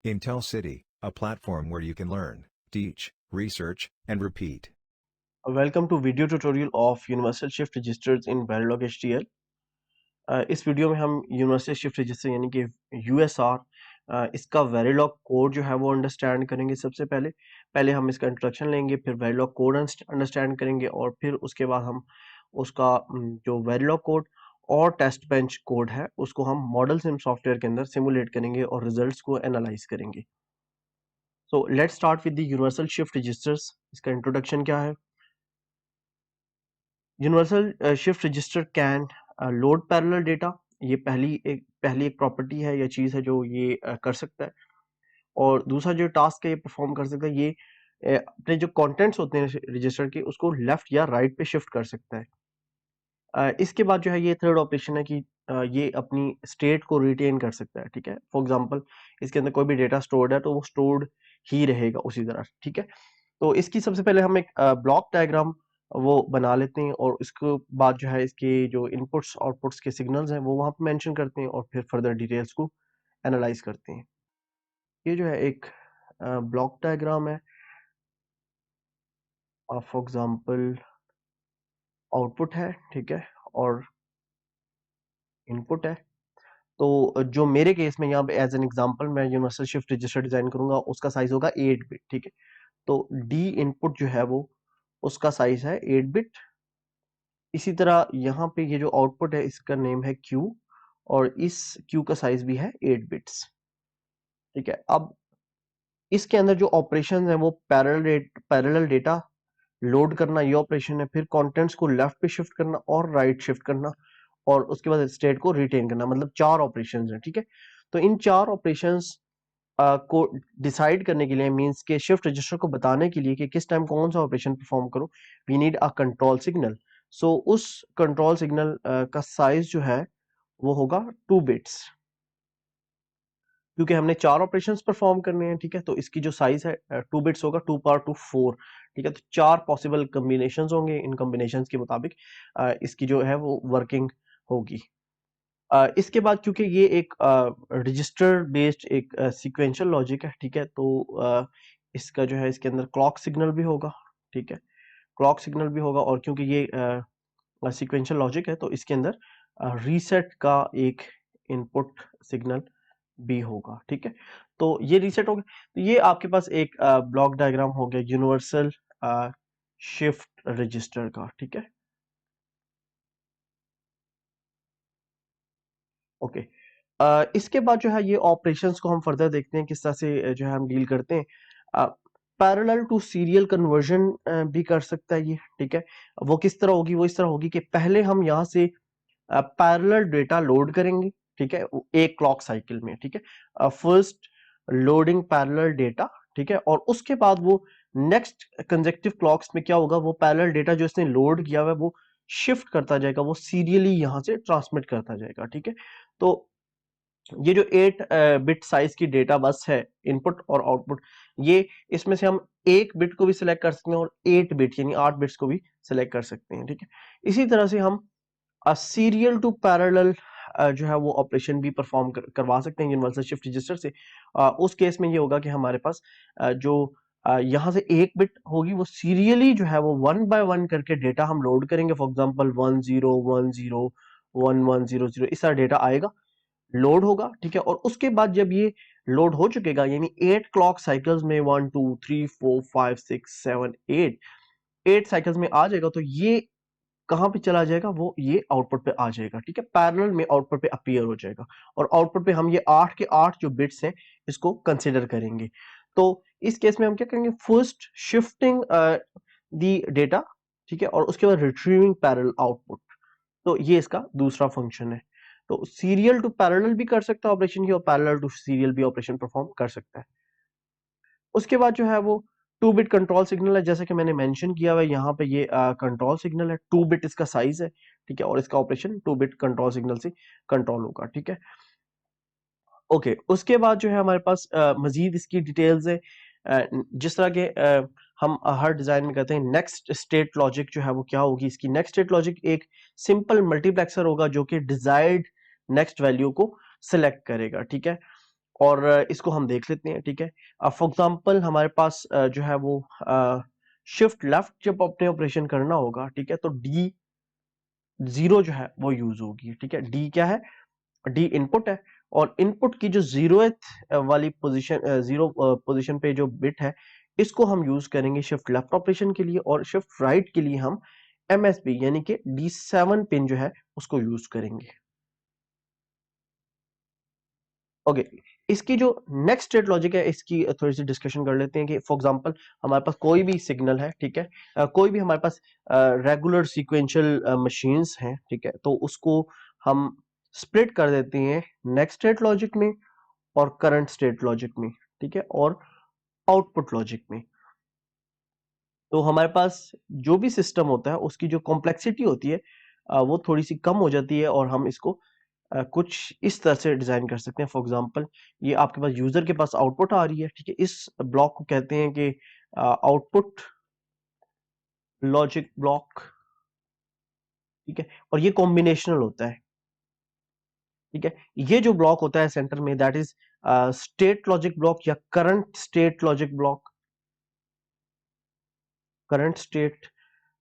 Intel City, a platform where you can learn, teach, research, and repeat. Welcome to video tutorial of Universal Shift Registers in Verilog HDL। इस video में हम universal shift register यानी कि USR इसका Verilog code जो है वो understand करेंगे। सबसे पहले पहले हम इसका इंट्रोडक्शन लेंगे, फिर वेरिलॉग कोड अंडरस्टैंड करेंगे और फिर उसके बाद हम उसका जो वेरिलॉग कोड और टेस्ट बेंच कोड है उसको हम मॉडल सिम सॉफ्टवेयर के अंदर सिमुलेट करेंगे और रिजल्ट्स को एनालाइज करेंगे। So let's start with the universal shift registers. इसका इंट्रोडक्शन क्या है? Universal shift register can load parallel data. ये पहली एक प्रॉपर्टी है या चीज है जो ये कर सकता है। और दूसरा जो टास्क है ये परफॉर्म कर सकता है, ये अपने जो कंटेंट्स होते हैं रजिस्टर के उसको लेफ्ट या राइट पे शिफ्ट कर सकता है। इसके बाद जो है ये थर्ड ऑपरेशन है कि ये अपनी स्टेट को रिटेन कर सकता है। ठीक है, फॉर एग्जांपल इसके अंदर कोई भी डेटा स्टोर्ड है तो वो स्टोर्ड ही रहेगा उसी तरह। ठीक है, तो इसकी सबसे पहले हम एक ब्लॉक डायग्राम वो बना लेते हैं और इसके बाद जो है इसके जो इनपुट्स आउटपुट्स के सिग्नल्स हैं वो वहां पे मेंशन करते हैं और फिर फर्दर डिटेल्स को एनालाइज करते हैं। ये जो है एक ब्लॉक डायग्राम है। फॉर एग्जांपल आउटपुट है, ठीक है, और इनपुट है। तो जो मेरे केस में यहाँ पे एज एन एग्जांपल मैं यूनिवर्सल शिफ्ट रजिस्टर डिजाइन करूंगा, उसका साइज होगा 8 बिट। ठीक है, तो डी इनपुट जो है वो उसका साइज है 8 बिट। इसी तरह यहाँ पे ये जो आउटपुट है इसका नेम है Q और इस Q का साइज भी है 8 बिट्स। ठीक है, अब इसके अंदर जो ऑपरेशन है वो पैरेलल डेटा लोड करना ये ऑपरेशन है, फिर कंटेंट्स को लेफ्ट पे शिफ्ट करना और राइट शिफ्ट करना और उसके बाद स्टेट को रिटेन करना, मतलब 4 ऑपरेशंस हैं। ठीक है, तो इन 4 ऑपरेशंस को डिसाइड करने के लिए, मींस के शिफ्ट रजिस्टर को बताने के लिए कि किस टाइम कौन सा ऑपरेशन परफॉर्म करो, we need a control signal. So उस कंट्रोल सिग्नल का साइज जो है वो होगा 2 बिट्स, क्योंकि हमने 4 ऑपरेशंस परफॉर्म करने हैं। ठीक है, तो इसकी जो साइज है 2 बिट्स होगा, 2 पावर 2 4। ठीक है, तो 4 पॉसिबल कॉम्बिनेशंस होंगे, इन कॉम्बिनेशंस के मुताबिक इसकी जो है वो वर्किंग होगी। इसके बाद क्योंकि ये एक रजिस्टर बेस्ड एक सीक्वेंशियल लॉजिक है, ठीक है, तो इसका जो है इसके अंदर क्लॉक सिग्नल भी होगा। ठीक है, क्लॉक सिग्नल भी होगा और क्योंकि ये सीक्वेंशियल लॉजिक है तो इसके अंदर रीसेट का एक इनपुट सिग्नल भी होगा। ठीक है, तो ये रीसेट हो गया। तो ये आपके पास एक ब्लॉक डायग्राम हो गया यूनिवर्सल शिफ्ट रजिस्टर का। ठीक है, ओके। इसके बाद जो है ये ऑपरेशंस को हम फर्दर देखते हैं किस तरह से जो है हम डील करते हैं। पैरेलल टू सीरियल कन्वर्जन भी कर सकता है ये। ठीक है, वो किस तरह होगी? वो इस तरह होगी कि पहले हम यहाँ से पैरेलल डेटा लोड करेंगे। ठीक है, एक क्लॉक साइकिल में। ठीक है, फर्स्ट लोडिंग पैरेलल डेटा। ठीक है, और उसके बाद वो नेक्स्ट कंसेक्टिव क्लॉक्स में क्या होगा, वो पैरेलल डेटा जो इसने लोड किया हुआ है वो शिफ्ट करता जाएगा, वो सीरियली यहां से ट्रांसमिट करता जाएगा। ठीक है, तो ये जो 8 बिट साइज की डेटा बस है, इनपुट और आउटपुट, ये इसमें से हम एक बिट को भी सिलेक्ट कर सकते हैं और 8 बिट यानी 8 बिट्स को भी सिलेक्ट कर सकते हैं। ठीक है, इसी तरह से हम सीरियल टू पैरेलल जो है वो ऑपरेशन भी परफॉर्म करवा सकते हैं यूनिवर्सल शिफ्ट रजिस्टर से। उस केस में ये होगा कि हमारे पास जो यहाँ से एक बिट होगी वो सीरियली जो है वो 1 बाय 1 करके डेटा हम लोड करेंगे। फॉर एग्जांपल 10101100 इस तरह डेटा आएगा, लोड होगा। ठीक है, और उसके बाद जब ये लोड हो चुकेगा यानी 8 क्लॉक साइकिल्स में 1 2 3 4 5 6 7 8 साइकिल्स में आ जाएगा, तो ये कहां पे चला जाएगा? वो ये आउटपुट पे आ जाएगा। ठीक है, पैरेलल में आउटपुट पे अपीयर हो जाएगा और आउटपुट पे हम ये 8 के 8 जो बिट्स हैं इसको कंसीडर करेंगे। तो इस केस में हम क्या करेंगे? फर्स्ट शिफ्टिंग दी डेटा, ठीक है, और उसके बाद रिट्रीविंग पैरेलल आउटपुट। तो ये इसका दूसरा फंक्शन है। तो सीरियल टू पैरेलल भी कर सकता है ऑपरेशन की और पैरेलल टू सीरियल भी ऑपरेशन परफॉर्म कर सकता है। उसके बाद जो है वो 2 बिट कंट्रोल सिग्नल है, जैसे कि मैंने मेंशन किया हुआ है यहाँ पे, ये कंट्रोल सिग्नल है, 2 बिट इसका साइज है। ठीक है, और इसका ऑपरेशन 2 बिट कंट्रोल सिग्नल से कंट्रोल होगा। ठीक है, ओके। उसके बाद जो है हमारे पास मजीद इसकी डिटेल्स है। जिस तरह के हम हर डिजाइन में कहते हैं नेक्स्ट स्टेट लॉजिक जो है वो क्या होगी, इसकी नेक्स्ट स्टेट लॉजिक एक सिंपल मल्टीप्लेक्सर होगा जो कि डिजायर्ड नेक्स्ट वैल्यू को सिलेक्ट करेगा। ठीक है, और इसको हम देख लेते हैं, ठीक है। फॉर एग्जांपल हमारे पास जो है वो शिफ्ट लेफ्ट जब अपने ऑपरेशन करना होगा, ठीक है, तो डी जीरो जो है वो यूज होगी, ठीक है। डी क्या है? डी इनपुट है, और इनपुट की जो जीरोथ वाली पोजीशन, जीरो पोजीशन पे जो बिट है, इसको हम यूज करेंगे शिफ्ट लेफ्ट ऑपरेशन के लिए, और शिफ्ट राइट के लिए हम एमएसबी यानी कि D7 पिन जो है उसको यूज करेंगे। ओके, इसकी जो नेक्स्ट स्टेट लॉजिक है इसकी थोड़ी सी डिस्कशन कर लेते हैं कि फॉर एग्जांपल हमारे पास कोई भी सिग्नल है, ठीक है, कोई भी हमारे पास रेगुलर सीक्वेंशियल मशीन्स हैं, ठीक है, तो उसको हम स्प्लिट कर देते हैं नेक्स्ट स्टेट लॉजिक में और करंट स्टेट लॉजिक में, ठीक है, और आउटपुट लॉजिक में। तो हमारे पास जो भी सिस्टम होता है उसकी जो कॉम्प्लेक्सिटी होती है वो थोड़ी सी कम हो जाती है, और हम इसको कुछ इस तरह से डिजाइन कर सकते हैं। फॉर एग्जांपल ये आपके पास यूजर के पास आउटपुट आ रही है, ठीक है, इस ब्लॉक को कहते हैं कि आउटपुट लॉजिक ब्लॉक, ठीक है, और ये कॉम्बिनेशनल होता है, ठीक है। ये जो ब्लॉक होता है सेंटर में, that is state logic block या current state logic block, current state,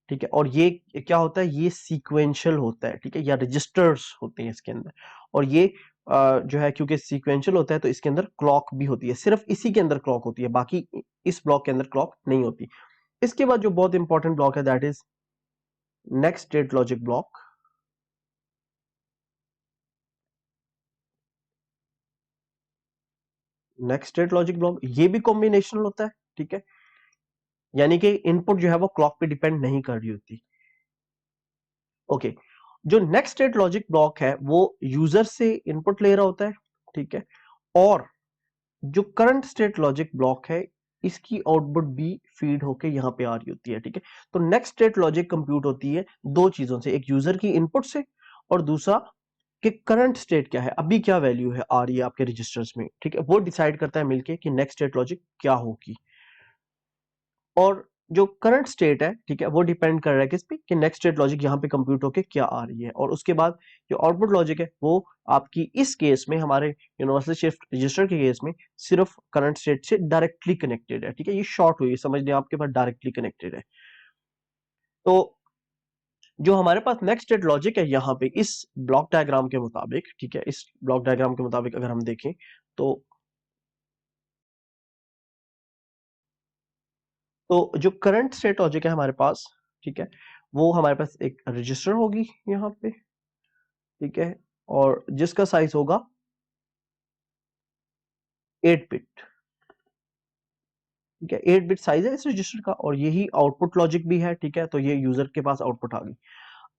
ठीक है। और ये क्या होता है? ये सीक्वेंशियल होता है, ठीक है, या रजिस्टर्स होते हैं इसके अंदर। और ये जो है क्योंकि सीक्वेंशियल होता है तो इसके अंदर क्लॉक भी होती है, सिर्फ इसी के अंदर क्लॉक होती है, बाकी इस ब्लॉक के अंदर क्लॉक नहीं होती। इसके बाद जो बहुत इंपॉर्टेंट ब्लॉक है that is next state logic block. Next state logic block ये भी कॉम्बिनेशनल होता है, ठीक है, यानी कि इनपुट जो है वो क्लॉक पे डिपेंड नहीं कर रही होती। ओके, जो नेक्स्ट स्टेट लॉजिक ब्लॉक है वो यूजर से इनपुट ले रहा होता है, ठीक है, और जो करंट स्टेट लॉजिक ब्लॉक है इसकी आउटपुट भी फीड होके यहाँ पे आ रही होती है, ठीक है। तो नेक्स्ट स्टेट लॉजिक कंप्यूट होती है दो चीजों से, एक यूजर की इनपुट से और दूसरा कि करंट स्टेट क्या है, अभी क्या वैल्यू है आ रही है आपके रजिस्टर्स में, ठीक है, वो डिसाइड करता है मिलके कि नेक्स्ट स्टेट लॉजिक क्या होगी। और जो करंट स्टेट है, ठीक है, वो डिपेंड कर रहा है किस पे, कि नेक्स्ट स्टेट लॉजिक यहाँ पे कंप्यूट होके क्या आ रही है। और उसके बाद जो आउटपुट लॉजिक है वो आपकी इस केस में, हमारे यूनिवर्सल शिफ्ट रजिस्टर के केस में, सिर्फ करंट स्टेट से डायरेक्टली कनेक्टेड है, ठीक है। ये शॉर्ट हुई, समझ लें आपके पास डायरेक्टली कनेक्टेड है। तो जो हमारे पास नेक्स्ट स्टेट लॉजिक है यहाँ पे इस ब्लॉक डायग्राम के मुताबिक, ठीक है, इस ब्लॉक डायग्राम के मुताबिक अगर हम देखें तो जो करंट स्टेट लॉजिक है हमारे पास, ठीक है, वो हमारे पास एक रजिस्टर होगी यहाँ पे, ठीक है, और जिसका साइज होगा 8 बिट, ठीक है, 8 बिट साइज है इस रजिस्टर का, और यही आउटपुट लॉजिक भी है, ठीक है। तो ये यूजर के पास आउटपुट आ गई।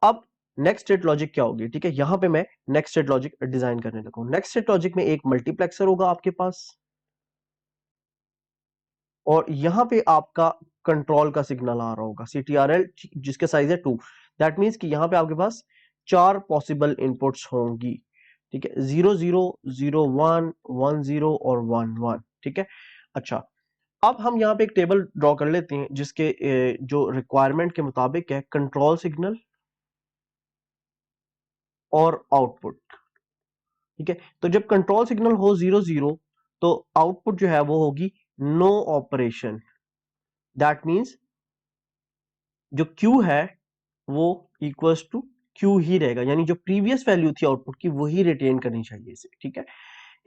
अब नेक्स्ट स्टेट लॉजिक क्या होगी, ठीक है, यहां पे मैं नेक्स्ट स्टेट लॉजिक डिजाइन करने लगा हूं। नेक्स्ट स्टेट लॉजिक में एक मल्टीप्लेक्सर होगा आपके पास, और यहां पे आपका कंट्रोल का सिग्नल आ रहा होगा CTRL, जिसके साइज है 2। दैट मीन्स कि यहां पे आपके पास 4 पॉसिबल इनपुट्स होंगी, ठीक है, 0 0 0 1 1 0 और 1 1, ठीक है। अच्छा, अब हम यहाँ पे एक टेबल ड्रॉ कर लेते हैं जिसके जो रिक्वायरमेंट के मुताबिक है कंट्रोल सिग्नल और आउटपुट, ठीक है। तो जब कंट्रोल सिग्नल हो 0 0 तो आउटपुट जो है वो होगी नो ऑपरेशन। दैट मीन्स जो Q है वो इक्वल्स टू Q ही रहेगा, यानी जो प्रीवियस वैल्यू थी आउटपुट की वही रिटेन करनी चाहिए इसे, ठीक है।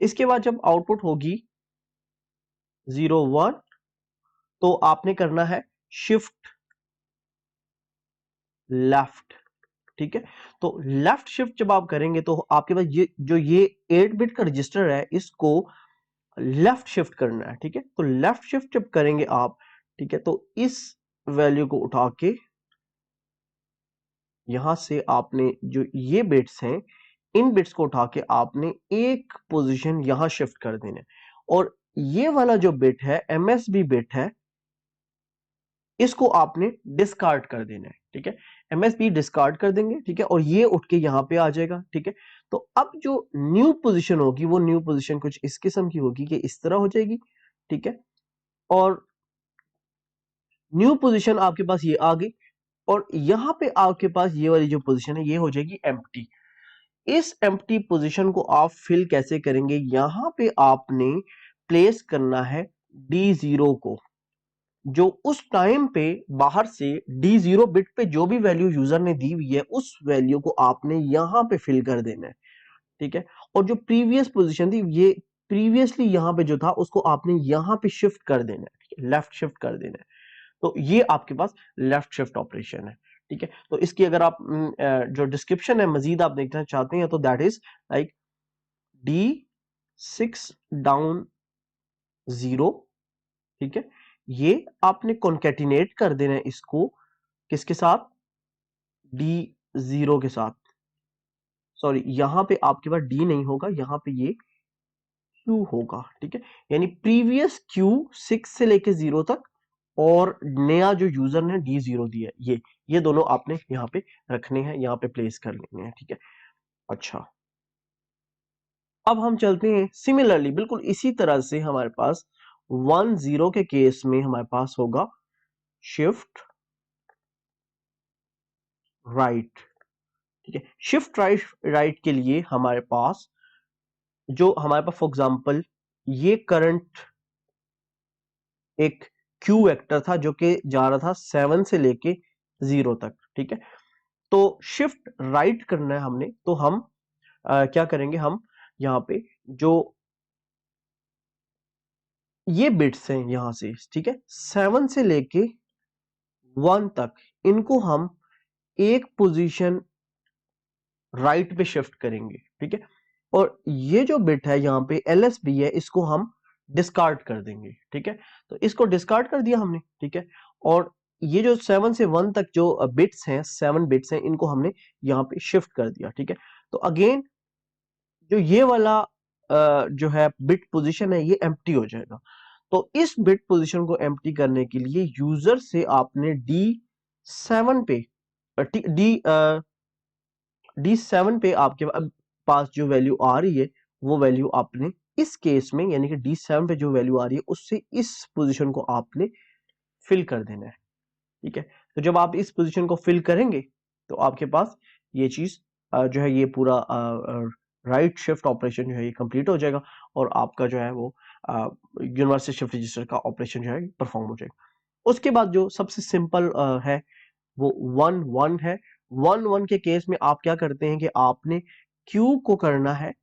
इसके बाद जब आउटपुट होगी 0 1 तो आपने करना है शिफ्ट लेफ्ट, ठीक है। तो लेफ्ट शिफ्ट जब आप करेंगे तो आपके पास ये 8 बिट का रजिस्टर है, इसको लेफ्ट शिफ्ट करना है, ठीक है। तो लेफ्ट शिफ्ट जब करेंगे आप, ठीक है, तो इस वैल्यू को उठा के यहां से आपने जो ये बिट्स हैं इन बिट्स को उठा के आपने एक पोजीशन यहां शिफ्ट कर देना है, और ये वाला जो बिट है MSB बिट है इसको आपने डिस्कार्ड कर देना है, ठीक है। MSB डिस्कार्ड कर देंगे, ठीक है, और ये उठ के यहां पे आ जाएगा, ठीक है। तो अब जो न्यू पोजीशन होगी वो न्यू पोजीशन कुछ इस किस्म की होगी कि इस तरह हो जाएगी, ठीक है। और न्यू पोजीशन आपके पास ये आ गई, और यहां पे आपके पास ये वाली जो पोजीशन है ये हो जाएगी एम्प्टी। इस एम्प्टी पोजीशन को आप फिल कैसे करेंगे, यहां पे आपने प्लेस करना है D0 को, जो उस टाइम पे बाहर से D0 बिट पे जो भी वैल्यू यूजर ने दी हुई है उस वैल्यू को आपने यहां पे फिल कर देना है, ठीक है। और जो प्रीवियस पोजीशन थी, ये प्रीवियसली यहां पे जो था उसको आपने यहां पे शिफ्ट कर देना है, ठीक है, लेफ्ट शिफ्ट कर देना है। तो ये आपके पास लेफ्ट शिफ्ट ऑपरेशन है, ठीक है। तो इसकी अगर आप जो डिस्क्रिप्शन है मजीद आप देखना चाहते हैं तो that is like D6 down 0, ठीक है। ये आपने कॉन्केटिनेट कर देना है इसको किसके साथ, D0 के साथ। सॉरी, यहां पे आपके पास D नहीं होगा, यहां पे ये Q होगा, ठीक है। यानी प्रीवियस Q6 से लेके 0 तक और नया जो यूजर ने D0 दिया है, ये दोनों आपने यहाँ पे रखने हैं, यहाँ पे प्लेस कर लेने हैं, ठीक है। अच्छा, अब हम चलते हैं सिमिलरली, बिल्कुल इसी तरह से हमारे पास 1-0 के केस में हमारे पास होगा शिफ्ट राइट, ठीक है। शिफ्ट राइट के लिए हमारे पास फॉर एग्जांपल ये करंट एक क्यू वेक्टर था जो कि जा रहा था 7 से लेके 0 तक, ठीक है। तो शिफ्ट राइट करना है हमने, तो हम क्या करेंगे, हम यहाँ पे जो ये बिट्स हैं यहां से, ठीक है, 7 से लेके 1 तक, इनको हम एक पोजीशन राइट पे शिफ्ट करेंगे, ठीक है। और ये जो बिट है यहाँ पे LSB है, इसको हम डिस्कार्ड कर देंगे, ठीक है। तो इसको डिस्कार्ड कर दिया हमने, ठीक है। और ये जो 7 से 1 तक जो बिट्स हैं, 7 बिट्स हैं, इनको हमने यहाँ पे शिफ्ट कर दिया, ठीक है। तो अगेन जो ये वाला जो है बिट पोजीशन है, ये एम्प्टी हो जाएगा। तो इस बिट पोजीशन को एम्प्टी करने के लिए यूजर से आपने D7 पे D7 पे आपके पास जो वैल्यू आ रही है, वो वैल्यू आपने इस केस में, यानी कि D7 पे जो वैल्यू आ रही है उससे इस पोजीशन को आपने फिल कर देना है, ठीक है। तो जब आप इस पोजीशन को फिल करेंगे तो आपके पास ये चीज जो है, ये पूरा राइट शिफ्ट ऑपरेशन जो है ये कंप्लीट हो जाएगा और आपका जो है वो यूनिवर्सल शिफ्ट रजिस्टर का ऑपरेशन जो है परफॉर्म हो जाएगा। उसके बाद जो सबसे सिंपल है वो 1-1 है। 1-1 के केस में आप क्या करते हैं कि आपने Q को करना है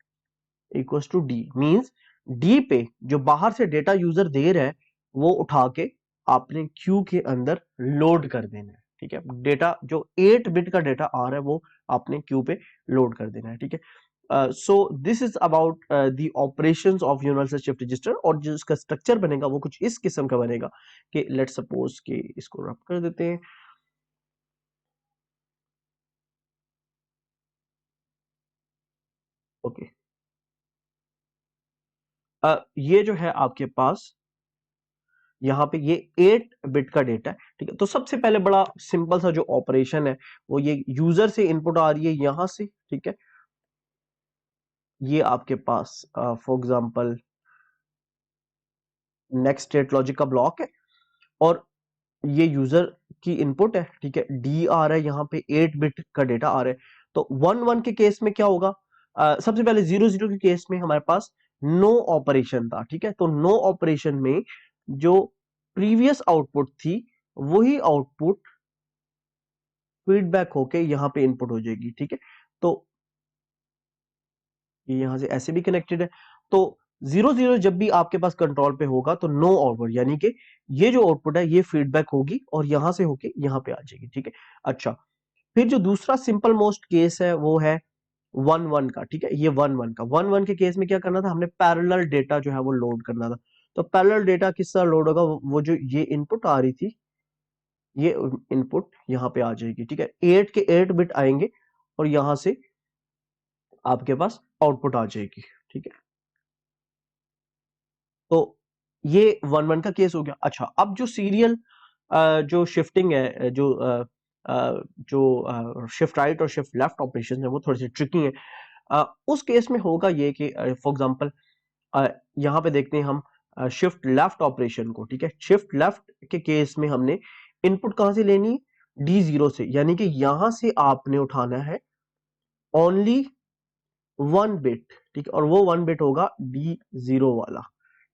equals to D, means D पे जो बाहर से डेटा यूजर दे रहा है वो उठा के आपने Q के अंदर लोड कर देना है, ठीक है। डेटा जो 8 बिट का डेटा आ रहा है वो आपने Q पे लोड कर देना है, ठीक है। सो this is about the operations of universal shift register. और जो इसका स्ट्रक्चर बनेगा वो कुछ इस किस्म का बनेगा कि लेट्स सपोज कि इसको रब कर देते हैं, ओके। ये जो है आपके पास यहाँ पे ये 8 बिट का डेटा है, ठीक है। तो सबसे पहले बड़ा सिंपल सा जो ऑपरेशन है वो ये यूजर से इनपुट आ रही है यहां से, ठीक है। ये आपके पास for example next state logic का ब्लॉक है और ये यूजर की इनपुट है, ठीक है। डी आ रहा है यहाँ पे 8 बिट का डेटा आ रहा है। तो 1-1 के केस में क्या होगा, सबसे पहले 0-0 के केस में हमारे पास नो ऑपरेशन था, ठीक है। तो नो ऑपरेशन में जो प्रीवियस आउटपुट थी वही आउटपुट फीडबैक होके यहाँ पे इनपुट हो जाएगी, ठीक है। तो ये यहां से ऐसे भी कनेक्टेड है। तो 0-0 जब भी आपके पास कंट्रोल पे होगा तो नो आउटपुट, यानी कि ये जो आउटपुट है ये फीडबैक होगी और यहां से होके यहाँ पे आ जाएगी, ठीक है। अच्छा, फिर जो दूसरा सिंपल मोस्ट केस है वो है 1-1 का, ठीक है। ये 1-1 का, 1-1 के केस में क्या करना था, हमने पैरेलल डेटा जो है वो लोड करना था। तो पैरेलल डेटा किस तरह लोड होगा, वो जो ये इनपुट आ रही थी ये इनपुट यहाँ पे आ जाएगी, ठीक है। 8 के 8 बिट आएंगे और यहां से आपके पास आउटपुट आ जाएगी, ठीक है। तो ये 1-1 का केस हो गया। अच्छा, अब जो सीरियल जो शिफ्टिंग है, जो शिफ्ट राइट और शिफ्ट लेफ्ट ऑपरेशन है वो थोड़ी सी ट्रिकी है। उस केस में होगा ये कि फॉर एग्जांपल यहाँ पे देखते हैं हम शिफ्ट लेफ्ट ऑपरेशन को, ठीक है। शिफ्ट लेफ्ट के केस में हमने इनपुट कहां से लेनी है, D0 से, यानी कि यहां से आपने उठाना है ओनली 1 बिट, ठीक है, और वो 1 बिट होगा D0 वाला,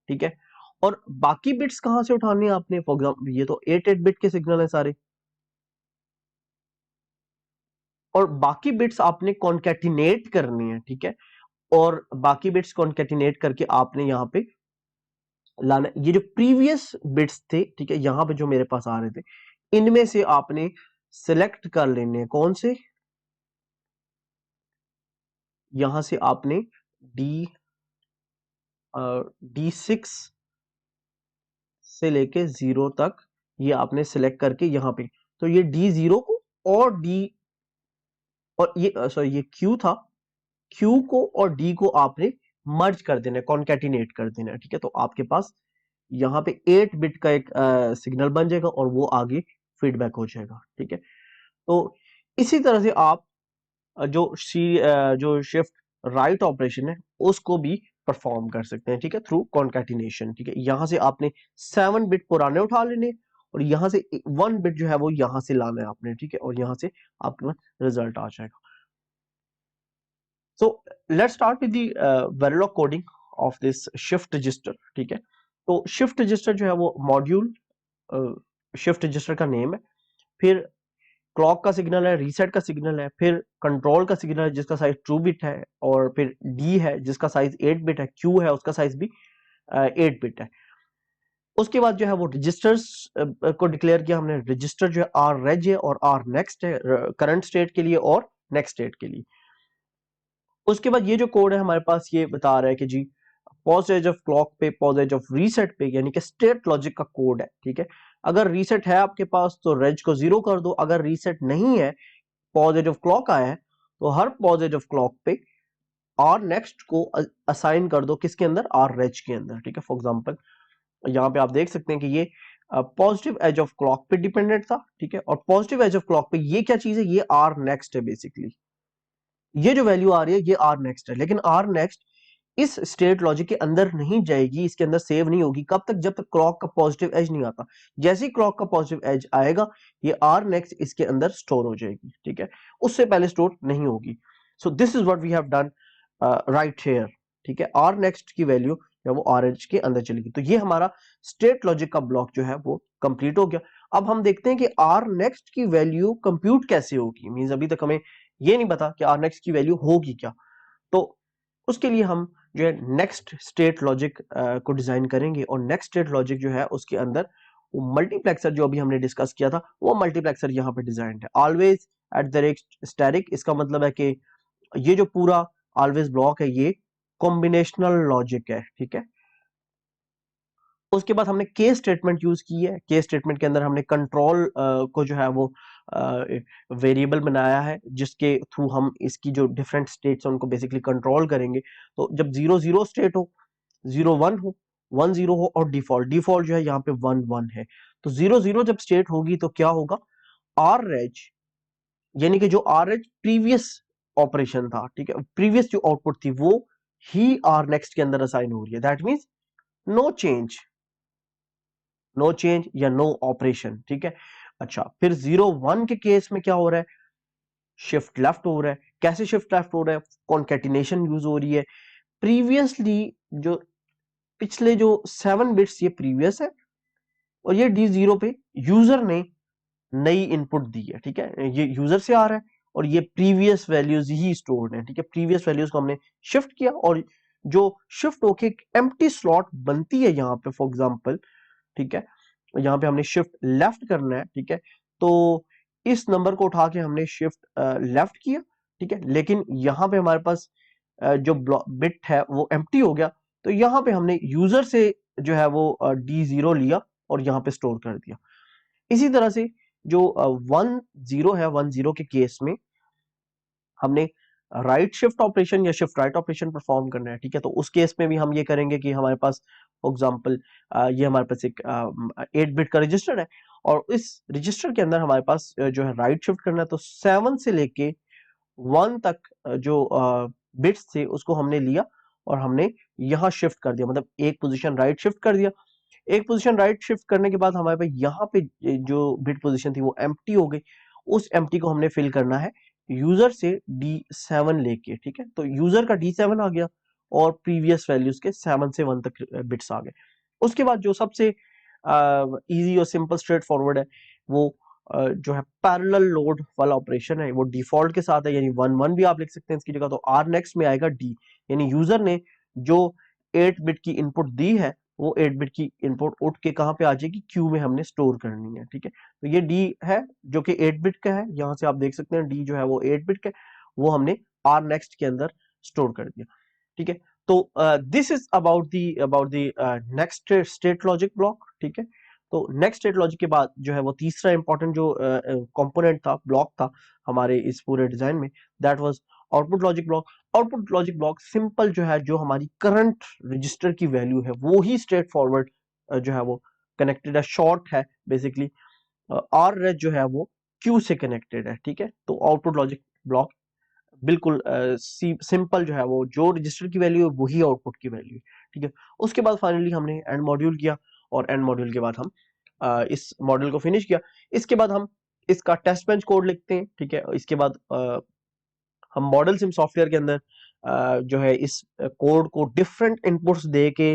ठीक है। और बाकी बिट्स कहां से उठाने हैं आपने? फॉर एग्जाम्पल ये तो 8 बिट के सिग्नल है सारे, और बाकी बिट्स आपने कॉन्केटिनेट करनी है, ठीक है। और बाकी बिट्स कॉन्केटिनेट करके आपने यहाँ पे लाना, ये जो प्रीवियस बिट्स थे, ठीक है, यहाँ पे जो मेरे पास आ रहे थे, इनमें से आपने सिलेक्ट कर लेने हैं, कौन से? यहां से आपने डी D6 से लेके 0 तक ये आपने सिलेक्ट करके यहाँ पे, तो ये D0 को और डी, और ये सॉरी ये Q था, Q को और D को आपने मर्ज कर देना है, कॉन्केटिनेट कर देना है, ठीक है। तो आपके पास यहाँ पे 8 बिट का एक सिग्नल बन जाएगा और वो आगे फीडबैक हो जाएगा, ठीक है। तो इसी तरह से आप जो शिफ्ट राइट ऑपरेशन है उसको भी परफॉर्म कर सकते हैं, ठीक है, थ्रू कॉन्केटिनेशन, ठीक है। यहां से आपने 7 बिट पुराने उठा लेने और यहां से 1 बिट जो है वो यहां से लाना है आपने, ठीक है, और यहां से आपका रिजल्ट आ जाएगा। सो let's start with the Verilog coding of this shift register, ठीक है। तो शिफ्ट रजिस्टर जो है वो मॉड्यूल शिफ्ट रजिस्टर का नेम है, फिर क्लॉक का सिग्नल है, रीसेट का सिग्नल है, फिर कंट्रोल का सिग्नल है जिसका साइज 2 बिट है, और फिर डी है जिसका साइज 8 बिट है, क्यू है उसका साइज भी 8 बिट है। उसके बाद जो है वो रजिस्टर्स को डिक्लेयर किया हमने। रजिस्टर जो है आर रेज है और आर नेक्स्ट है, करंट स्टेट के लिए और नेक्स्ट स्टेट के लिए। उसके बाद ये जो कोड है हमारे पास ये बता रहा है कि जी पॉज एज ऑफ क्लॉक पे, पॉज एज ऑफ रीसेट पे, यानी कि स्टेट लॉजिक का कोड है, ठीक है। अगर रीसेट है आपके पास तो रेज को 0 कर दो, अगर रीसेट नहीं है, पॉज एज ऑफ क्लॉक आया है, तो हर पॉज एज ऑफ क्लॉक पे आर नेक्स्ट को असाइन कर दो, किसके अंदर? आर रेज के अंदर, ठीक है। फॉर एग्जांपल यहाँ पे आप देख सकते हैं कि ये पॉजिटिव एज ऑफ क्लॉक पे डिपेंडेंट था, ठीक है, और पॉजिटिव एज ऑफ क्लॉक पे ये क्या चीज है? ये आर नेक्स्ट है बेसिकली। ये जो वैल्यू आ रही है ये आर नेक्स्ट है, लेकिन आर नेक्स्ट इस स्टेट लॉजिक के अंदर नहीं जाएगी, इसके अंदर सेव नहीं होगी। कब तक? जब तक क्लॉक का पॉजिटिव एज नहीं आता। जैसे ही क्लॉक का पॉजिटिव एज आएगा ये आर नेक्स्ट इसके अंदर स्टोर हो जाएगी, ठीक है, उससे पहले स्टोर नहीं होगी। So this is what we have done right here, ठीक है। आर नेक्स्ट की वैल्यू या वो आर एच के अंदर चलेगी। तो ये हमारा स्टेट लॉजिक का ब्लॉक जो है वो कंप्लीट हो गया। अब हम देखते हैं कि आर नेक्स्ट की वैल्यू कंप्यूट कैसे होगी। मींस अभी तक हमें ये नहीं पता कि आर नेक्स्ट की वैल्यू होगी क्या। तो उसके लिए हम जो है नेक्स्ट स्टेट लॉजिक को डिजाइन करेंगे, और नेक्स्ट स्टेट लॉजिक जो है उसके अंदर वो मल्टीप्लेक्सर जो अभी हमने डिस्कस किया था वो मल्टीप्लेक्सर यहाँ पे डिजाइन है। Always at the rate static, इसका मतलब है कि ये जो पूरा ऑलवेज ब्लॉक है ये कॉम्बिनेशनल लॉजिक है, ठीक है। उसके बाद हमने केस स्टेटमेंट यूज की है। केस स्टेटमेंट के अंदर हमने कंट्रोल को जो है वो वेरिएबल बनाया है जिसके थ्रू हम इसकी जो डिफरेंट स्टेट्स हैं उनको बेसिकली कंट्रोल करेंगे। तो जब 0 0 स्टेट हो, 0 1 हो, 1 0 हो, और डिफॉल्ट डिफॉल्ट जो है यहाँ पे 1 1 है, तो 0 0 जब स्टेट होगी तो क्या होगा? आर रेज, यानी कि जो आर एच प्रीवियस ऑपरेशन था, ठीक है, प्रीवियस जो आउटपुट थी वो ही आर नेक्स्ट के अंदर असाइन हो रही है। That means no change, no change या नो ऑपरेशन, ठीक है। अच्छा, फिर 0 1 के केस में क्या हो रहा है? शिफ्ट लेफ्ट हो रहा है। कैसे शिफ्ट लेफ्ट हो रहा है? कॉन्केटिनेशन यूज हो रही है। प्रीवियसली जो पिछले जो 7 बिट्स ये प्रीवियस है, और ये D0 पे यूजर ने नई इनपुट दी है, ठीक है, ये यूजर से आ रहा है और ये प्रीवियस वैल्यूज ही स्टोर्ड है, ठीक है। प्रीवियस वैल्यूज को हमने शिफ्ट किया, और जो शिफ्ट होके एक एम्प्टी स्लॉट बनती है यहाँ पे, फॉर एग्जांपल, ठीक है, यहाँ पे हमने शिफ्ट लेफ्ट करना है, ठीक है। तो इस नंबर को उठा के हमने शिफ्ट लेफ्ट किया, ठीक है, लेकिन यहाँ पे हमारे पास जो बिट है वो एम्प्टी हो गया, तो यहाँ पे हमने यूजर से जो है वो D0 लिया और यहाँ पे स्टोर कर दिया। इसी तरह से जो 1 0 है, 1 0 के केस में हमने राइट शिफ्ट ऑपरेशन या शिफ्ट राइट ऑपरेशन परफॉर्म करना है, ठीक है। तो उस केस में भी हम ये करेंगे कि हमारे पास फॉर एग्जांपल ये हमारे पास एक 8 बिट का रजिस्टर है, और इस रजिस्टर के अंदर हमारे पास जो है राइट शिफ्ट करना है, तो 7 से लेके 1 तक जो बिट्स थे उसको हमने लिया और हमने यहाँ शिफ्ट कर दिया, मतलब एक पोजीशन राइट शिफ्ट कर दिया। एक पोजीशन राइट शिफ्ट करने के बाद हमारे पास यहाँ पे जो बिट पोजीशन थी वो एम्प्टी हो गई। उस एम्प्टी को हमने फिल करना है यूजर से D7 लेके, ठीक है, तो यूजर का D7 आ गया और प्रीवियस वैल्यूज के 7 से 1 तक बिट्स आ गए। उसके बाद जो सबसे इजी और सिंपल स्ट्रेट फॉरवर्ड है वो जो है पैरेलल लोड वाला ऑपरेशन है, वो डिफॉल्ट के साथ है, यानी 1 1 भी आप लिख सकते हैं इसकी जगह। तो आर नेक्स्ट में आएगा डी, यानी यूजर ने जो 8 बिट की इनपुट दी है वो 8 बिट की इनपुट उठ के कहाँ पे आ जाएगी, क्यू में हमने स्टोर करनी है, ठीक है। तो ये डी है जो कि 8 बिट का है, यहाँ से आप देख सकते हैं डी जो है वो 8 बिट का है, वो हमने आर नेक्स्ट के अंदर स्टोर कर दिया, ठीक है। तो this is about the next state logic block, ठीक है। तो नेक्स्ट स्टेट लॉजिक के बाद जो है वो तीसरा इंपॉर्टेंट जो कंपोनेंट था, ब्लॉक था हमारे इस पूरे डिजाइन में, that was output logic block. Output logic block simple जो है, जो हमारी करंट रजिस्टर की वैल्यू है वो ही स्ट्रेट फॉरवर्ड जो है वो कनेक्टेड है, शॉर्ट है बेसिकली। आर रेज जो है वो क्यू से कनेक्टेड है, ठीक है। तो आउटपुट लॉजिक ब्लॉक बिल्कुल सिंपल जो है वो जो रजिस्टर की वैल्यू है वही आउटपुट की वैल्यू है, ठीक है। उसके बाद फाइनली हमने एंड मॉड्यूल किया, और एंड मॉड्यूल के बाद हम इस मॉडल को फिनिश किया। इसके बाद हम इसका टेस्ट बेंच कोड लिखते हैं, ठीक है। इसके बाद हम मॉडल सिम सॉफ्टवेयर के अंदर जो है इस कोड को डिफरेंट इनपुट्स दे के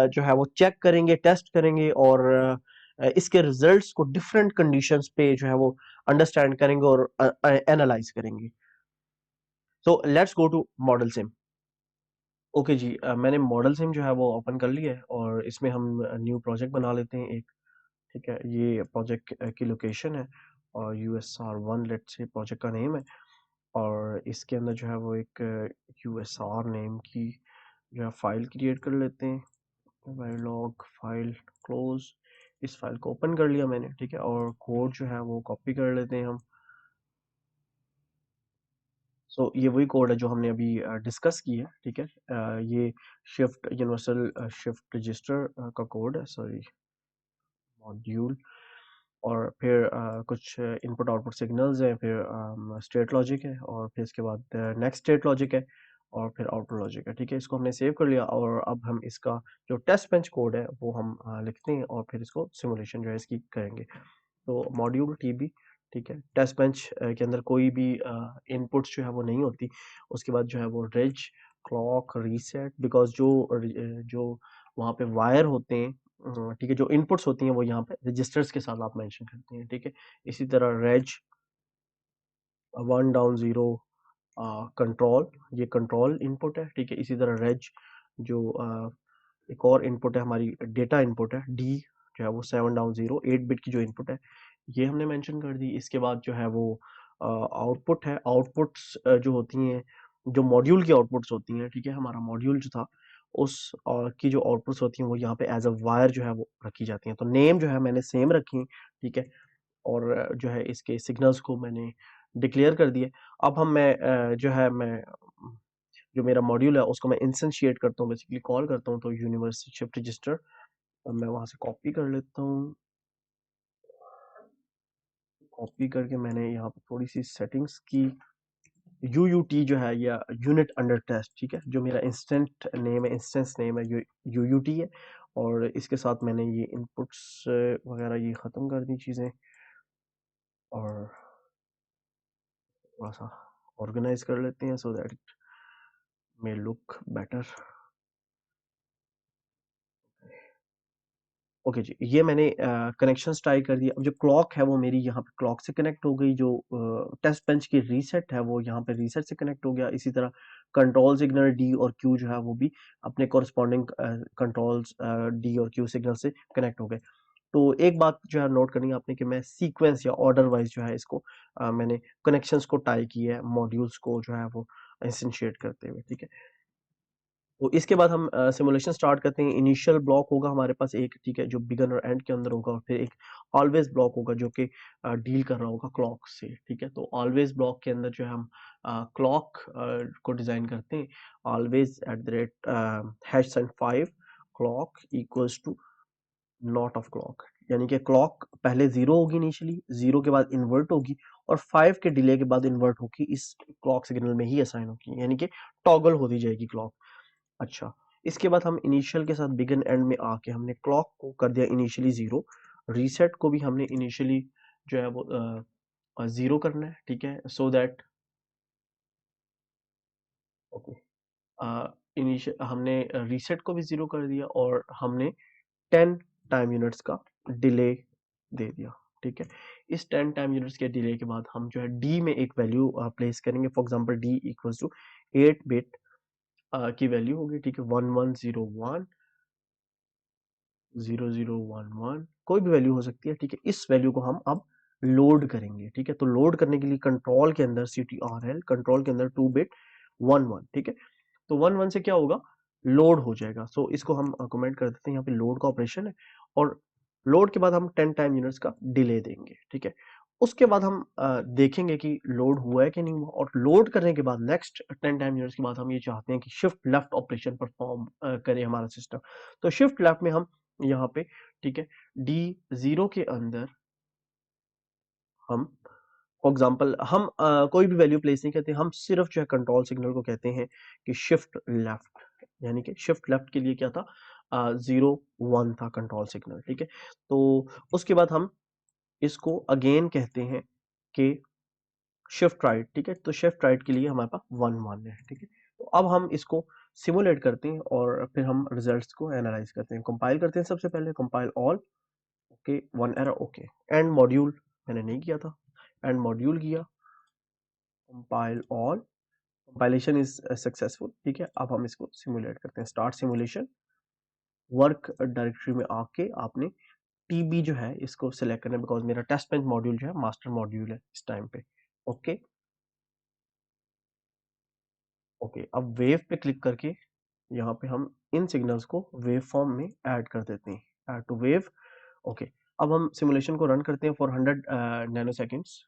जो है वो चेक करेंगे, टेस्ट करेंगे, और इसके रिजल्ट्स को डिफरेंट कंडीशंस पे जो है वो अंडरस्टैंड करेंगे और एनालाइज करेंगे। So let's go to model sim. Okay जी, मैंने मॉडल सिम जो है वो ओपन कर लिया है, और इसमें हम न्यू प्रोजेक्ट बना लेते हैं एक, ठीक है। ये प्रोजेक्ट की लोकेशन है, और USR1 लेट से प्रोजेक्ट का नेम है, और इसके अंदर जो है वो एक USR नेम की जो है फाइल क्रिएट कर लेते हैं। लॉग फाइल क्लोज, इस फाइल को ओपन कर लिया मैंने, ठीक है। और कोड जो है वो कॉपी कर लेते हैं हम। सो ये वही कोड है जो हमने अभी डिस्कस की है, ठीक है। ये शिफ्ट यूनिवर्सल शिफ्ट रजिस्टर का कोड है, सॉरी मॉड्यूल। और फिर कुछ इनपुट आउटपुट सिग्नल्स हैं, फिर स्टेट लॉजिक है, और फिर इसके बाद नेक्स्ट स्टेट लॉजिक है, और फिर आउटपुट लॉजिक है, ठीक है। इसको हमने सेव कर लिया, और अब हम इसका जो टेस्ट बेंच कोड है वो हम लिखते हैं, और फिर इसको सिमुलेशन जो है इसकी करेंगे। तो मॉड्यूल टीबी, ठीक है। टेस्ट बेंच के अंदर कोई भी इनपुट्स जो है वो नहीं होती। उसके बाद जो है वो रेज, क्लॉक, रीसेट, बिकॉज जो वहाँ पे वायर होते हैं, ठीक है, जो इनपुट्स होती हैं वो यहाँ पे रजिस्टर्स के साथ आप मेंशन करते हैं, ठीक है। इसी तरह रेज 1 डाउन 0 कंट्रोल, ये कंट्रोल इनपुट है, ठीक है। इसी तरह रेज जो एक और इनपुट है, हमारी डेटा इनपुट है, डी जो है वो 7 डाउन 0 8 बिट की जो इनपुट है ये हमने मेंशन कर दी। इसके बाद जो है वो आउटपुट है। आउटपुट्स जो होती हैं, जो मॉड्यूल की आउटपुट्स होती हैं, ठीक है। हमारा मॉड्यूल जो था उस की जो आउटपुट्स होती हैं वो यहाँ पे एज अ वायर जो है वो रखी जाती हैं। तो नेम जो है मैंने सेम रखी, ठीक है। और जो है इसके सिग्नल्स को मैंने डिक्लेयर कर दिए। अब जो है मैं जो मेरा मॉड्यूल है उसको मैं इंस्टेंशिएट करता हूँ, बेसिकली कॉल करता हूँ। तो यूनिवर्सल शिफ्ट रजिस्टर, अब मैं वहां से कॉपी कर लेता हूँ। कॉपी करके मैंने यहाँ पे थोड़ी सी सेटिंग्स की। UUT जो है या यूनिट अंडर टेस्ट, ठीक है, जो मेरा इंस्टेंट नेम है, इंस्टेंस नेम है, UUT है। और इसके साथ मैंने ये इनपुट्स वगैरह ये ख़त्म कर दी चीज़ें, और थोड़ा सा ऑर्गेनाइज कर लेते हैं so that it may look better. Okay जी, ये मैंने कनेक्शंस ट्राई कर दिए। अब जो क्लॉक है वो मेरी यहाँ पे क्लॉक से कनेक्ट हो गई। जो टेस्ट बेंच की रीसेट है वो यहाँ पे रीसेट से कनेक्ट हो गया। इसी तरह कंट्रोल सिग्नल डी और क्यू जो है वो भी अपने कोरस्पॉन्डिंग कंट्रोल्स डी और क्यू सिग्नल से कनेक्ट हो गए। तो एक बात जो है नोट करनी है आपने कि मैं सीक्वेंस या ऑर्डर वाइज जो है इसको मैंने कनेक्शंस को टाई किया है मॉड्यूल्स को जो है वो इंस्टेंशिएट करते हुए, ठीक है। तो इसके बाद हम सिमुलेशन स्टार्ट करते हैं। इनिशियल ब्लॉक होगा हमारे पास एक, ठीक है, जो बिगिन और एंड के अंदर होगा, और फिर एक ऑलवेज ब्लॉक होगा जो कि डील कर रहा होगा क्लॉक से, ठीक है। तो ऑलवेज ब्लॉक के अंदर जो है हम क्लॉक को डिजाइन करते हैं। Always at the rate hash sign 5 clock equals to not of clock, यानी कि क्लॉक पहले 0 होगी, इनिशियली 0 के बाद इन्वर्ट होगी, और 5 के डिले के बाद इन्वर्ट होगी, इस क्लॉक सिग्नल में ही असाइन होगी, यानी कि टॉगल होती जाएगी क्लॉक। अच्छा, इसके बाद हम इनिशियल के साथ बिगिन एंड में आके हमने क्लॉक को कर दिया इनिशियली 0, रीसेट को भी हमने इनिशियली जो है वो 0 करना है, ठीक है, सो दैट ओके इनिशियल हमने रीसेट को भी 0 कर दिया और हमने 10 टाइम यूनिट्स का डिले दे दिया, ठीक है। इस 10 टाइम यूनिट्स के डिले के बाद हम जो है डी में एक वैल्यू प्लेस करेंगे। For example D equals to 8 bit की वैल्यू होगी, ठीक है, 1101 0011 कोई भी वैल्यू हो सकती है, ठीक है। इस वैल्यू को हम अब लोड करेंगे, ठीक है। तो लोड करने के लिए कंट्रोल के अंदर CTRL कंट्रोल के अंदर 2 बिट 11, ठीक है। तो 11 से क्या होगा, लोड हो जाएगा। सो इसको हम कमेंट कर देते हैं, यहाँ पे लोड का ऑपरेशन है और लोड के बाद हम 10 टाइम यूनिट्स का डिले देंगे, ठीक है। उसके बाद हम देखेंगे कि लोड हुआ है कि नहीं हुआ, और लोड करने के बाद नेक्स्ट 10 टाइम यूनिट्स के बाद हम ये चाहते हैं कि शिफ्ट लेफ्ट ऑपरेशन परफॉर्म करे हमारा सिस्टम। तो शिफ्ट लेफ्ट में हम यहाँ पे, ठीक है, D0 के अंदर हम फॉर एग्जांपल हम कोई भी वैल्यू प्लेस नहीं करते, हम सिर्फ जो है कंट्रोल सिग्नल को कहते हैं कि शिफ्ट लेफ्ट, यानी कि शिफ्ट लेफ्ट के लिए क्या था, 0 1 था कंट्रोल सिग्नल, ठीक है। तो उसके बाद हम इसको अगेन कहते हैं कि शिफ्ट राइट, ठीक है। तो शिफ्ट राइट के लिए हमारे पास 1 1 है, ठीक है। तो अब हम इसको सिमुलेट करते हैं और फिर हम रिजल्ट्स को एनालाइज करते हैं, कंपाइल करते हैं। सबसे पहले compile all, okay, 1 error, okay. And module मैंने नहीं किया था, एंड मॉड्यूल किया, compile all, compilation is successful, ठीक है। अब हम इसको सिमुलेट करते हैं, स्टार्ट सिमुलेशन। वर्क डायरेक्टरी में आके आपने टीबी जो है इसको सिलेक्ट करना है, बिकॉज मेरा टेस्ट बेंच मॉड्यूल जो है मास्टर मॉड्यूल है इस टाइम पे, ओके। ओके, अब वेव पे क्लिक करके यहाँ पे हम इन सिग्नल्स को वेव फॉर्म में ऐड कर देते हैं, ऐड टू वेव, ओके। अब हम सिमुलेशन को रन करते हैं फॉर 100 नैनो सेकेंड्स,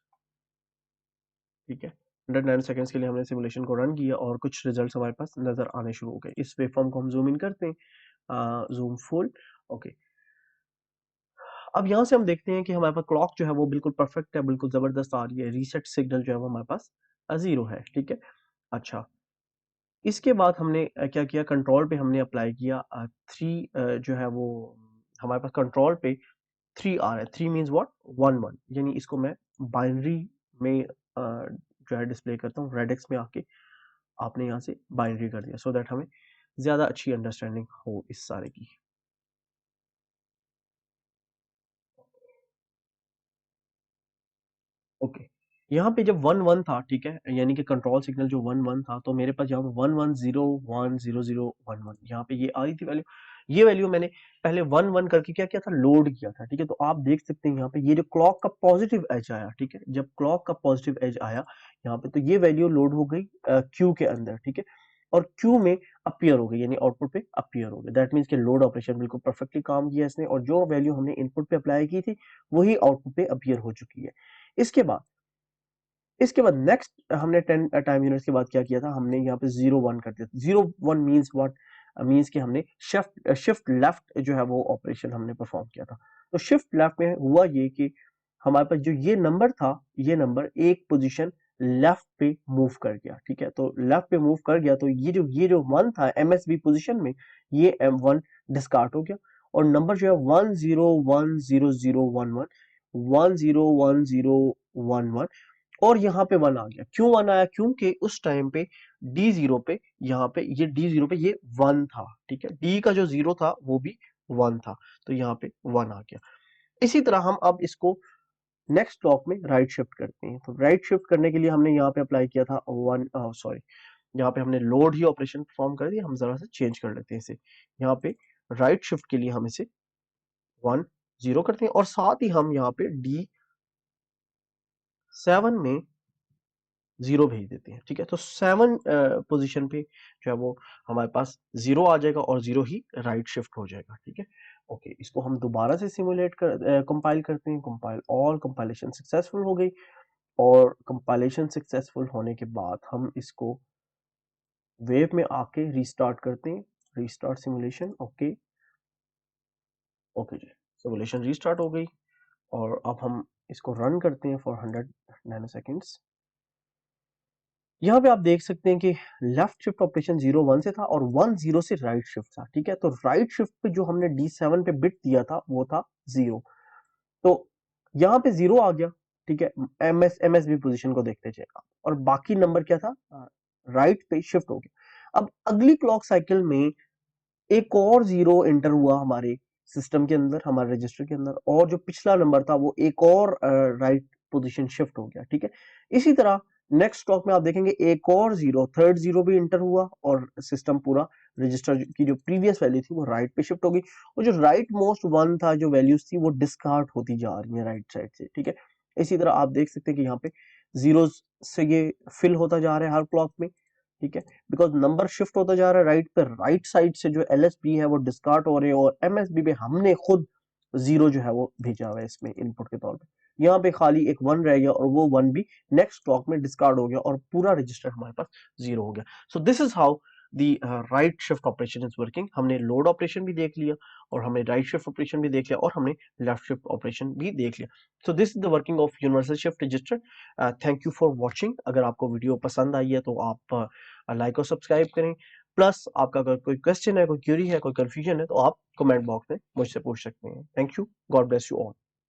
ठीक है। 100 नैनो सेकेंड्स के लिए हमने सिमुलेशन को रन किया और कुछ रिजल्ट्स हमारे पास नजर आने शुरू हो गए। इस वेव फॉर्म को हम जूम इन करते हैं, जूम फुल, ओके। अब यहाँ से हम देखते हैं कि हमारे पास क्लॉक जो है वो बिल्कुल परफेक्ट है, बिल्कुल जबरदस्त आ रही है। रीसेट सिग्नल जो है वो हमारे पास 0 है, ठीक है। अच्छा, इसके बाद हमने क्या किया, कंट्रोल पे हमने अप्लाई किया 3 जो है वो हमारे पास कंट्रोल पे 3 आ रहा है। 3 मीन्स व्हाट, 1 1, यानी इसको मैं बाइनरी में जो है डिस्प्ले करता हूँ। रेडेक्स में आके आपने यहाँ से बाइनरी कर दिया, सो दैट हमें ज्यादा अच्छी अंडरस्टैंडिंग हो इस सारे की। ओके, यहाँ पे जब 1 1 था, ठीक है, यानी कि कंट्रोल सिग्नल जो 1 1 था, तो मेरे पास यहाँ पे 1 1 0 1 0 0 1 1 यहाँ पे ये आई थी वैल्यू। ये वैल्यू मैंने पहले 1 1 करके क्या किया था, लोड किया था, ठीक है। तो आप देख सकते हैं यहाँ पे ये जो क्लॉक का पॉजिटिव एज आया, ठीक है, जब क्लॉक का पॉजिटिव एज आया यहाँ पे, तो ये वैल्यू लोड हो गई क्यू के अंदर, ठीक है, और क्यू में अपीयर हो गई, यानी आउटपुट पे अपीयर हो गई। दैट मीन्स कि लोड ऑपरेशन बिल्कुल परफेक्टली काम किया इसने, और जो वैल्यू हमने इनपुट पे अप्लाई की थी वही आउटपुट पे अपीयर हो चुकी है। इसके बाद नेक्स्ट हमने 10 टाइम यूनिट्स के बाद क्या किया था, हमने यहाँ पे 0 1 कर दिया। 0 1 मींस व्हाट, मींस कि हमने शिफ्ट लेफ्ट जो है वो ऑपरेशन हमने परफॉर्म किया था। तो शिफ्ट लेफ्ट में हुआ ये कि हमारे पास जो ये नंबर था, ये नंबर एक पोजीशन लेफ्ट पे मूव कर गया, ठीक है। तो लेफ्ट पे मूव कर गया, तो ये जो 1 था MSB पोजीशन में, ये M1 डिस्कार्ड हो गया, और नंबर जो है 10100111 101011 और यहाँ पे 1 आ गया। क्यों 1 आया, क्योंकि उस टाइम पे D0 पे, यहाँ पे ये D0 पे ये 1 था, ठीक है। D का जो 0 था वो भी 1 था, तो यहाँ पे 1 आ गया। इसी तरह हम अब इसको नेक्स्ट क्लॉक में राइट शिफ्ट करते हैं। तो राइट शिफ्ट करने के लिए हमने यहाँ पे अप्लाई किया था सॉरी, यहाँ पे हमने लोड ही ऑपरेशन परफॉर्म कर दिया। हम जरा सा चेंज कर लेते हैं इसे, यहाँ पे राइट शिफ्ट के लिए हम इसे 1 0 करते हैं, और साथ ही हम यहाँ पे D7 में 0 भेज देते हैं, ठीक है। तो 7 पोजीशन पे जो है वो हमारे पास 0 आ जाएगा और 0 ही राइट शिफ्ट हो जाएगा, ठीक है। ओके, इसको हम दोबारा से सिमुलेट कर कंपाइल करते हैं, कंपाइल ऑल, कंपाइलेशन सक्सेसफुल हो गई, और कंपाइलेशन सक्सेसफुल होने के बाद हम इसको वेव में आके रीस्टार्ट करते हैं, रीस्टार्ट सिमुलेशन, ओके। ओके जी, सिमुलेशन रीस्टार्ट हो गई, और अब हम इसको रन करते हैं फॉर 100 नैनो सेकेंड्स। यहाँ पे आप देख सकते हैं कि लेफ्ट शिफ्ट ऑपरेशन 0 1 से था और 1 0 से राइट शिफ्ट था, ठीक है। तो राइट शिफ्ट पे जो हमने D7 पे बिट दिया था वो था 0, तो यहाँ पे 0 आ गया, ठीक है, एमएसबी पोजीशन को देखते चलेगा और बाकी नंबर क्या था, राइट पे शिफ्ट हो गया। अब अगली क्लॉक साइकिल में एक और जीरो एंटर हुआ हमारे सिस्टम के अंदर, हमारे रजिस्टर के अंदर, और जो पिछला नंबर था वो एक और राइट पोजीशन शिफ्ट हो गया। ठीक है, इसी तरह नेक्स्ट क्लॉक में आप देखेंगे एक और जीरो, थर्ड जीरो भी एंटर हुआ और सिस्टम पूरा रजिस्टर की जो प्रीवियस वैल्यू थी वो राइट पे शिफ्ट हो गई, और जो राइट मोस्ट वन था, जो वैल्यूज थी वो डिस्कार्ड होती जा रही है राइट साइड से। ठीक है, इसी तरह आप देख सकते हैं कि यहाँ पे जीरोस से ये फिल होता जा रहा है हर क्लॉक में। ठीक है, बिकॉज नंबर शिफ्ट होता जा रहा है राइट पे, राइट साइड से जो एलएसबी है वो डिस्कार्ड हो रहे हैं और एमएसबी पे हमने खुद जीरो जो है वो भेजा हुआ है इसमें इनपुट के तौर पे। यहाँ पे खाली एक वन रह गया और वो वन भी नेक्स्ट क्लॉक में डिस्कार्ड हो गया और पूरा रजिस्टर हमारे पास जीरो हो गया। सो this is how the right shift operation is working. हमने लोड ऑपरेशन भी देख लिया और हमने राइट शिफ्ट ऑपरेशन भी देख लिया और हमने लेफ्ट शिफ्ट ऑपरेशन भी देख लिया। सो this is the working of universal shift register. Thank you for watching. अगर आपको वीडियो पसंद आई है तो आप लाइक और सब्सक्राइब करें। प्लस आपका अगर कोई क्वेश्चन है, कोई क्यूरी है, कोई कंफ्यूजन है तो आप कमेंट बॉक्स में मुझसे पूछ सकते हैं। Thank you, God bless you all.